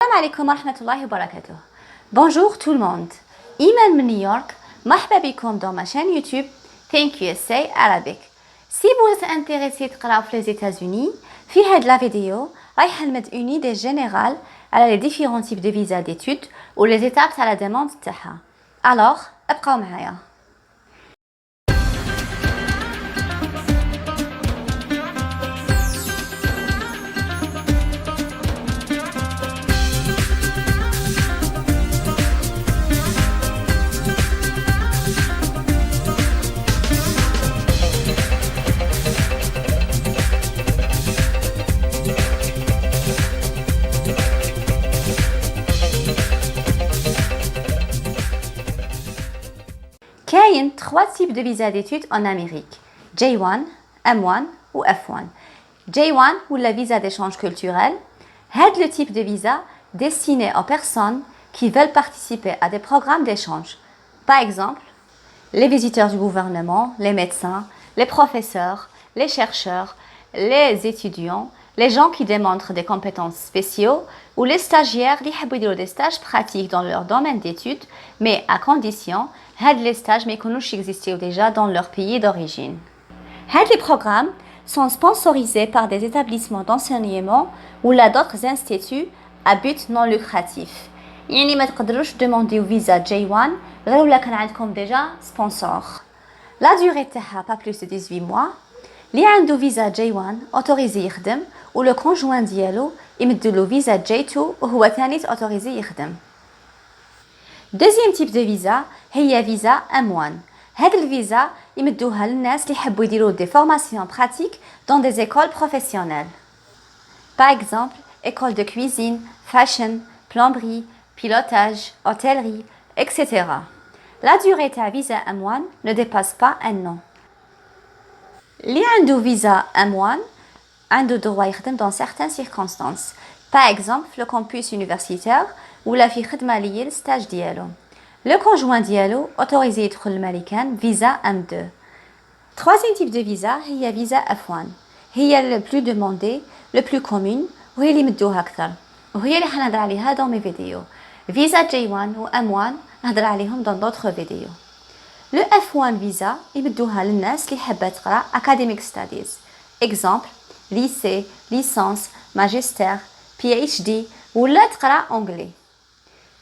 السلام عليكم ورحمة الله وبركاته. Bonjour tout le monde. Iman من نيويورك. مرحبا بكم dans ma chaîne YouTube Think USA Arabic. Si vous êtes intéressé تقراو في les États-Unis, في هاد la vidéo رايحة نمد une idée générale على les différents types de visas d'études ou les étapes à la demande تاعها. Alors, ابقاو معايا. Il y a trois types de visas d'études en Amérique. J1, M1 ou F1. J1 ou le visa d'échange culturel, c'est le type de visa destiné aux personnes qui veulent participer à des programmes d'échange. Par exemple, les visiteurs du gouvernement, les médecins, les professeurs, les chercheurs, les étudiants, les gens qui démontrent des compétences spéciaux ou les stagiaires qui veulent des stages pratiques dans leur domaine d'études, mais à condition que les stages existent déjà dans leur pays d'origine. Les programmes sont sponsorisés par des établissements d'enseignement ou d'autres instituts à but non lucratif. يعني ما تقدروش demander visa J1 غير ولا كان عندكم déjà sponsor. La durée تاعها pas plus de 18 mois. اللي عنده visa J1 autorisé يخدم و le conjoint ديالو يمدلو visa J2 وهو ثاني autorisé يخدم. Deuxième type de visa هي visa M1. هذا الفيزا يمدوها للناس اللي يحبوا يديروا des formations pratiques dans des écoles professionnelles. Par exemple, école de cuisine, fashion, plomberie, pilotage, hôtellerie, etc. La durée de visa M1 ne dépasse pas un an. اللي عنده visa M1 عنده droit يخدم dans certaines circonstances. Par exemple, le campus universitaire ولا في خدمة ليه الستاج ديالو. Le conjoint ديالو autorisé يدخل الماريكان visa M2. Troisième type de visa هي visa F1. هي le plus demandé, le plus commun وهي اللي مدوها أكثر. وهي اللي حنهضر عليها dans mes vidéos. Visa J1 و M1 نهضر عليهم dans d'autres vidéos. Le F1 visa يمدوها للناس اللي حابة تقرا academic studies. Exemple, lycée, licence, magistère, PhD ولا تقرا anglais.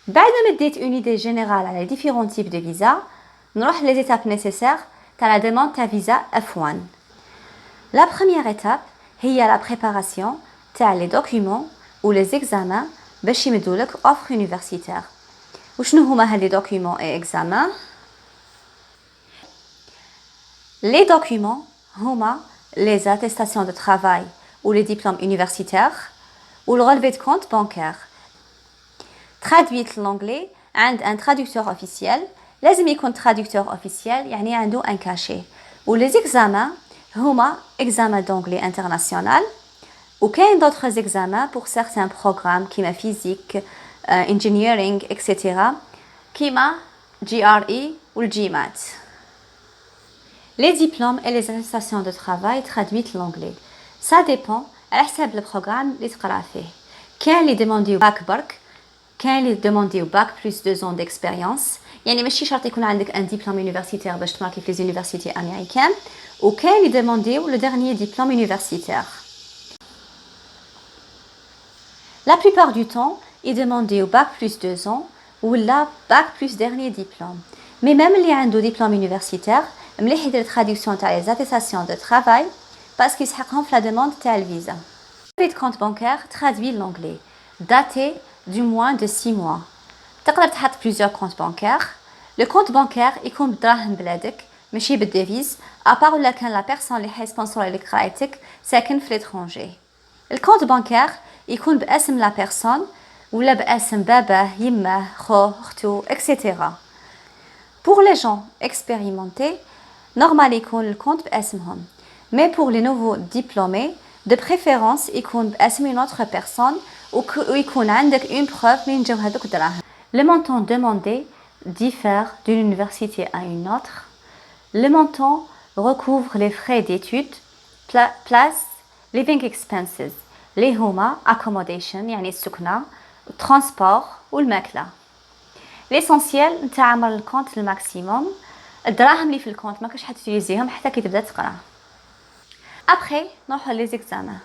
بعد ما مديت une idée générale على les différents types de visa, نروح les étapes nécessaires à la demande de visa F1. La première étape هي la préparation تاع les documents ou les examens باش يمدولك offre universitaire. وشنو هما هاد les documents et examens? Les documents هما les attestations de travail ou les diplômes universitaires ou le relevé de compte bancaire. Traduit l'anglais عند un traducteur officiel. لازم يكون traducteur officiel يعني عنده un cachet. و les examens هما examen d'anglais international ou كاين d'autres examens pour certains programmes كيما physique, engineering, etc. كيما GRE ou GMAT. Les diplômes et les attestations de travail traduisent l'anglais. Ça dépend على حسب البروغرام اللي تقرا فيه. كاين اللي يدمانديو باك برك، كاين اللي يدمانديو باك بلس 2 ans d'expérience. يعني ماشي شرط يكون عندك ان ديبلوم يونيفرسيتير باش تماركي في لي زونيفرسيتي امريكان، وكاين اللي يدمانديو لو ديرنيي ديبلوم يونيفرسيتير. La plupart du temps, ils demandent bac plus 2 ans ou la bac plus dernier diplôme. Mais même اللي عنده diplôme universitaire مليح يدير traduction تاع les attestations de travail parce qu'ils يسحقهم في la demande تاع الفيزا. Le compte bancaire traduit l'anglais, daté du moins de 6 mois. تقدر تحط plusieurs comptes bancaires. Le compte bancaire يكون بدراهم بلادك ماشي بالديفيز à part ولا كان la personne اللي حيسبونسوري لك قرايتك ساكن في l'étranger. الكونت بانكير يكون باسم la personne ولا باسم باباه يماه خو اختو etc. Pour les gens expérimentés, normal يكون الكونت باسمهم. Mais pour les nouveaux diplômés, de préférence يكون باسم une autre personne ويكون عندك une preuve من جاو هذوك الدراهم. Le montant demandé diffère d'une université à une autre. Le montant recouvre les frais d'études, place, living expenses, les هما accommodation يعني السكنة, الترانسبور والماكلة. ليسونسيال نتاع الكونت الماكسيموم، الدراهم اللي في الكونت ما كاش حتوتيليزيهم حتى كي تبدا تقرا. ابري نروحو لي زيكزامان.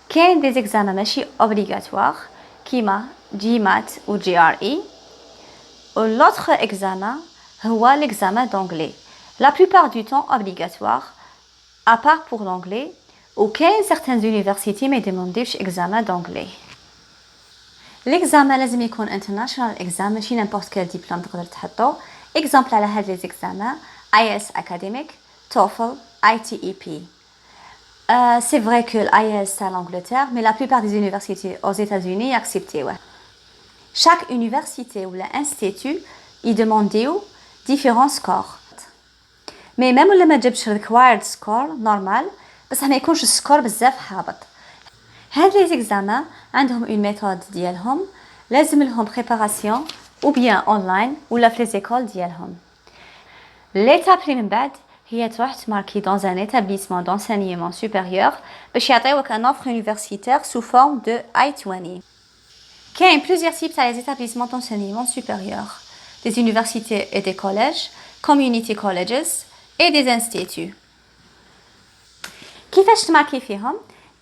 كاين دي زيكزامان ماشي اوبليغاتوار كيما جي مات و جي ار اي، و لوتر اكزامان هو l'examen d'anglais la plupart du temps obligatoire à part pour l'anglais ou كاين certaines universités ما يديمونديوش examen d'anglais. l'examen لازم يكون international examen ماشي n'importe quel diplôme تقدر تحطو. exemple على هاد لي زيكزامان IELTS academic, TOEFL, ITEP. C'est vrai que l'IELTS c'est à l'Angleterre, mais la plupart des universités aux États-Unis acceptent. Ouais. Chaque université ou l'institut ils demandent différents scores. Mais même لما ما تجيبش required score normal بس ما يكونش السكور بزاف هابط. هاد لي زيكزامان عندهم une méthode ديالهم، لازم لهم préparation ou bien online ولا في لي زيكول ديالهم. l'étape اللي من بعد هي تروح تماركي dans un établissement d'enseignement supérieur باش يعطيوك un offre universitaire sous forme de I-20. كاين plusieurs types تاع les établissements d'enseignement supérieur. des universités et des collèges, community colleges et des instituts. كيفاش تماركي فيهم؟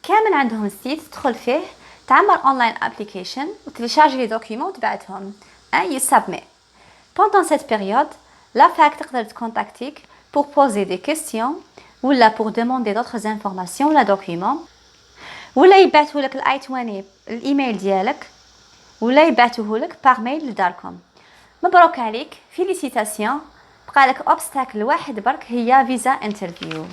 كامل عندهم سيت تدخل فيه تعمل اونلاين ابليكيشن وتليشارجي لي دوكيومون وتبعتهم you submit. Pendant cette période, la fac تقدر تكونتاكتيك pour poser des questions ولا pour demander d'autres informations ولا documents ولا يبعثولك الاي 20 الايميل ديالك ولا يبعثوهولك par mail لداركم. مبروك عليك، فيليسيتاسيون، بقالك اوبستاكل واحد برك هي فيزا انترفيو.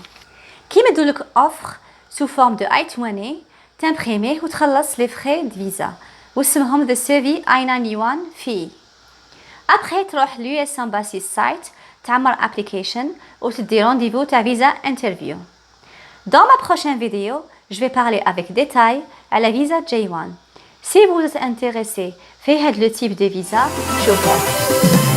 كي يمدولك اوفر سو فورم دو اي 20 تمبريميه وتخلص لي فري دو فيزا واسمهم ذا سيفي اي 91 في. ابخي تروح ليو اس امباسي سايت تعمر ابليكيشن وتدي رونديفو تاع فيزا انترفيو. Dans ma prochaine vidéo, je vais parler avec détail à la visa J1. Si vous êtes intéressé في هاد لو تيب دو فيزا شوفوا.